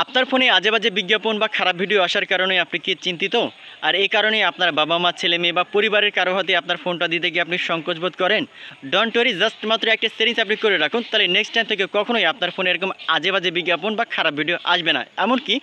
আপনার ফোনে আজেবাজে বিজ্ঞাপন বা খারাপ ভিডিও আসার কারণে আপনি কি চিন্তিত? আর এই কারণে আপনার বাবা মা, ছেলে মেয়ে বা পরিবারের কারো হাতে আপনার ফোনটা দিতে গিয়ে আপনি সংকোচ বোধ করেন? ডোন্ট ওয়ারি, জাস্ট মাত্র একটা সেটিংস আপনি করে রাখুন, তাহলে নেক্সট টাইম থেকে কখনোই আপনার ফোনে এরকম আজেবাজে বিজ্ঞাপন বা খারাপ ভিডিও আসবে না। এমনকি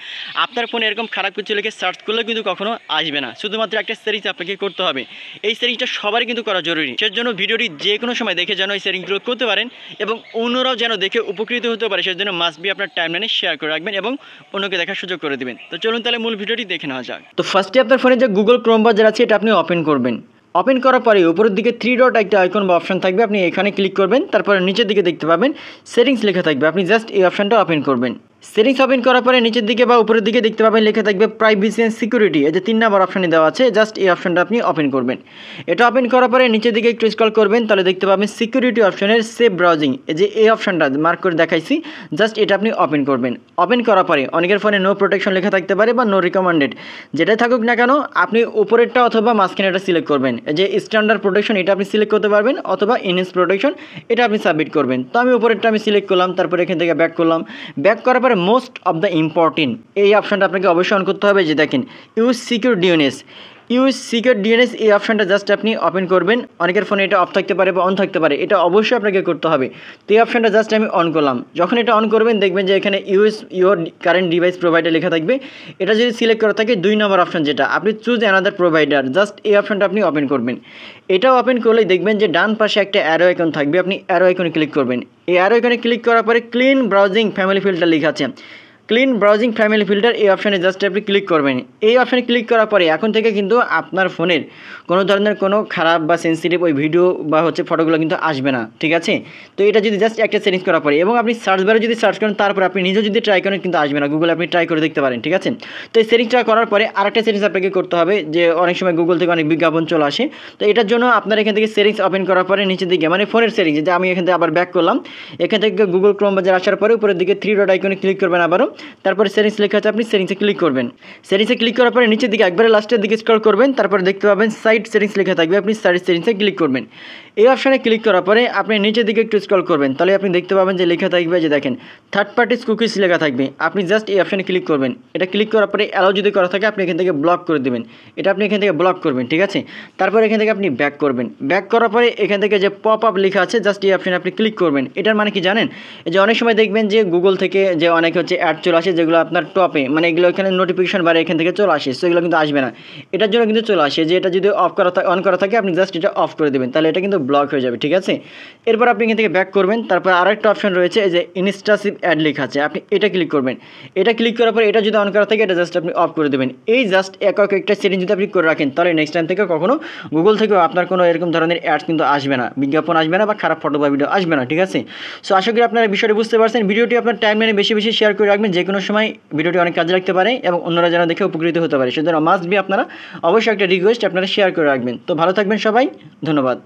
আপনার ফোনে এরকম খারাপ কিছু লিখে সার্চ করলেও কিন্তু কখনো আসবে না। শুধুমাত্র একটা সেটিংস আপনাকে করতে হবে। এই সেটিংসটা সবারই কিন্তু করা জরুরি। সেজন্য ভিডিওটি যে কোনো সময় দেখে যেন এই সেটিংসগুলো করতে পারেন এবং অন্যরাও যেন দেখে উপকৃত হতে পারে, সেজন্য মাস্ট বি আপনার টাইমলাইনে শেয়ার করে রাখবেন এবং অন্যকে দেখার সুযোগ করে দেবেন। তো চলুন তাহলে মূল ভিডিওটি দেখে নেওয়া যাক। তো ফার্স্টে আপনার ফোনে যে গুগল ক্রোম ব্রাউজার আছে এটা আপনি ওপেন করবেন। ওপেন করার পরে উপরের দিকে 3 ডট একটা আইকন বা অপশন থাকবে, আপনি এখানে ক্লিক করবেন। তারপরে নিচের দিকে দেখতে পাবেন সেটিংস লেখা থাকবে, আপনি জাস্ট এই অপশনটা ওপেন করবেন। সেটিংস ওপেন করার পরে নিচের দিকে বা উপরের দিকে দেখতে পাবেন লেখা থাকবে প্রাইভেসি অ্যান্ড সিকিউরিটি, এই যে 3 নাম্বার অপশানে দেওয়া আছে, জাস্ট এই অপশনটা আপনি ওপেন করবেন। এটা ওপেন করার পরে নিচের দিকে একটু স্ক্রল করবেন, তাহলে দেখতে পাবেন সিকিউরিটি অপশনের সেভ ব্রাউজিং, এই যে এই অপশনটা মার্ক করে দেখাইছি, জাস্ট এটা আপনি ওপেন করবেন। ওপেন করার পরে অনেকের ফোনে নো প্রোটেকশন লেখা থাকতে পারে বা নো রিকমেন্ডেড, যেটাই থাকুক না কেন আপনি উপরেরটা অথবা মাঝখানেটা সিলেক্ট করবেন। এই যে স্ট্যান্ডার্ড প্রোটেকশন এটা আপনি সিলেক্ট করতে পারবেন অথবা এনহেন্স প্রোটেকশন এটা আপনি সাবমিট করবেন। তো আমি উপরেরটা আমি সিলেক্ট করলাম, তারপরে এখান থেকে ব্যাক করলাম। ব্যাক করার পরে মোস্ট অফ দ্য ইম্পর্টেন্ট এই অপশনটা আপনাকে অবশ্যই অন করতে হবে, যে দেখেন use secure DNS. Use secure DNS এই অপশনটা জাস্ট আপনি ওপেন করবেন। অনেকের ফোনে এটা অফ থাকতে পারে বা অন থাকতে পারে, এটা অবশ্যই আপনাকে করতে হবে। তো এই অপশনটা জাস্ট আমি অন করলাম। যখন এটা অন করবেন দেখবেন যে এখানে use your current device provider লেখা থাকবে। এটা যদি সিলেক্ট করা থাকে 2 নম্বর অপশন যেটা, আপনি চুজ অ্যানাদার প্রোভাইডার, জাস্ট এই অপশনটা আপনি ওপেন করবেন। এটা ওপেন করলেই দেখবেন যে ডান পাশে একটা অ্যারো আইকন থাকবে, আপনি অ্যারো আইকনে ক্লিক করবেন। এই অ্যারো আইকনে ক্লিক করার পরে ক্লিন ব্রাউজিং ফ্যামিলি ফিল্টার লেখা আছে, ক্লিন ব্রাউজিং ফ্যামিলি ফিল্টার এই অপশানে জাস্ট আপনি ক্লিক করবেন। এই অপশানে ক্লিক করার পরে এখন থেকে কিন্তু আপনার ফোনের কোনো ধরনের কোনো খারাপ বা সেন্সিটিভ ওই ভিডিও বা ফটোগুলো কিন্তু আসবে না, ঠিক আছে? তো এটা যদি জাস্ট একটা সেটিংস করার পরে এবং আপনি সার্চ বারে যদি সার্চ করেন তারপর আপনি নিজেও যদি ট্রাই করেন কিন্তু আসবে না, গুগলে আপনি ট্রাই করে দেখতে পারেন, ঠিক আছে? তো এই সেটিংসটা করার পরে আরেকটা সেটিংস আপনাকে করতে হবে, যে অনেক সময় গুগল থেকে অনেক বিজ্ঞাপন চলে আসে। তো এটার জন্য আপনার এখান থেকে সেটিংস ওপেন করার পরে নিচের দিকে মানে ফোনের সেটিংস, যে আমি এখান থেকে আবার ব্যাক করলাম, এখান থেকে গুগল ক্রোম ব্রাউজার আসার পরে উপরের দিকে 3 ডট আইকনে ক্লিক করবেন আবারও। তারপরে সেটিংস লেখা আছে, আপনি সেটিংসে ক্লিক করবেন। সেটিংসে ক্লিক করার পরে নিচের দিকে একবারে লাস্টের দিকে স্ক্রল করবেন, তারপরে দেখতে পাবেন সাইট সেটিংস লেখা থাকবে, আপনি সাইট সেটিংসে ক্লিক করবেন। এই অপশানে ক্লিক করার পরে আপনি নিচের দিকে একটু স্ক্রল করবেন, তাহলে আপনি দেখতে পাবেন যে লেখা থাকবে, যে দেখেন থার্ড পার্টিস কুকিজ লেখা থাকবে, আপনি জাস্ট এই অপশানে ক্লিক করবেন। এটা ক্লিক করার পরে অ্যালাউ যদি করা থাকে আপনি এখান থেকে ব্লক করে দেবেন, এটা আপনি এখান থেকে ব্লক করবেন, ঠিক আছে? তারপর এখান থেকে আপনি ব্যাক করবেন। ব্যাক করার পরে এখান থেকে যে পপ আপ লেখা আছে জাস্ট এই অপশানে আপনি ক্লিক করবেন। এটার মানে কি জানেন, যে অনেক সময় দেখবেন যে গুগল থেকে যে অনেক অ্যাড চলে আসে যেগুলো আপনার টপে, মানে এগুলো এখানে নোটিফিকেশন বারে এখান থেকে চলে আসে, সো এগুলো কিন্তু আসবে না। এটার জন্য কিন্তু চলে আসে যে এটা যদি অন করা থাকে আপনি জাস্ট এটা অফ করে দেবেন, তাহলে এটা কিন্তু ব্লক হয়ে যাবে, ঠিক আছে? এরপর আপনি এখান থেকে ব্যাক করবেন। তারপর আরেকটা অপশন রয়েছে, এই যে ইনস্টাসিভ অ্যাড লেখা আছে, আপনি এটা ক্লিক করবেন। এটা ক্লিক করার পর এটা যদি অন করা থাকে এটা জাস্ট আপনি অফ করে দেবেন। এই জাস্ট একটা সেটিং যদি আপনি করে রাখেন তাহলে নেক্সট টাইম থেকে কখনো গুগল থেকেও আপনার কোনো এরকম ধরনের অ্যাডস কিন্তু আসবে না, বিজ্ঞাপন আসবে না বা খারাপ ফটো বা ভিডিও আসবে না, ঠিক আছে? সো আশা করি আপনারা বিষয়টি বুঝতে পারছেন। ভিডিওটি আপনার টাইমলাইনে বেশি বেশি শেয়ার করে রাখবেন, যে কোনো সময় ভিডিওটি অনেক কাজে লাগতে পারে এবং অন্যরা যেন দেখে উপকৃত হতে পারে, সেজন্য মাস্ট বি আপনারা অবশ্যই একটা রিকোয়েস্ট আপনারা শেয়ার করে রাখবেন। তো ভালো থাকবেন সবাই, ধন্যবাদ।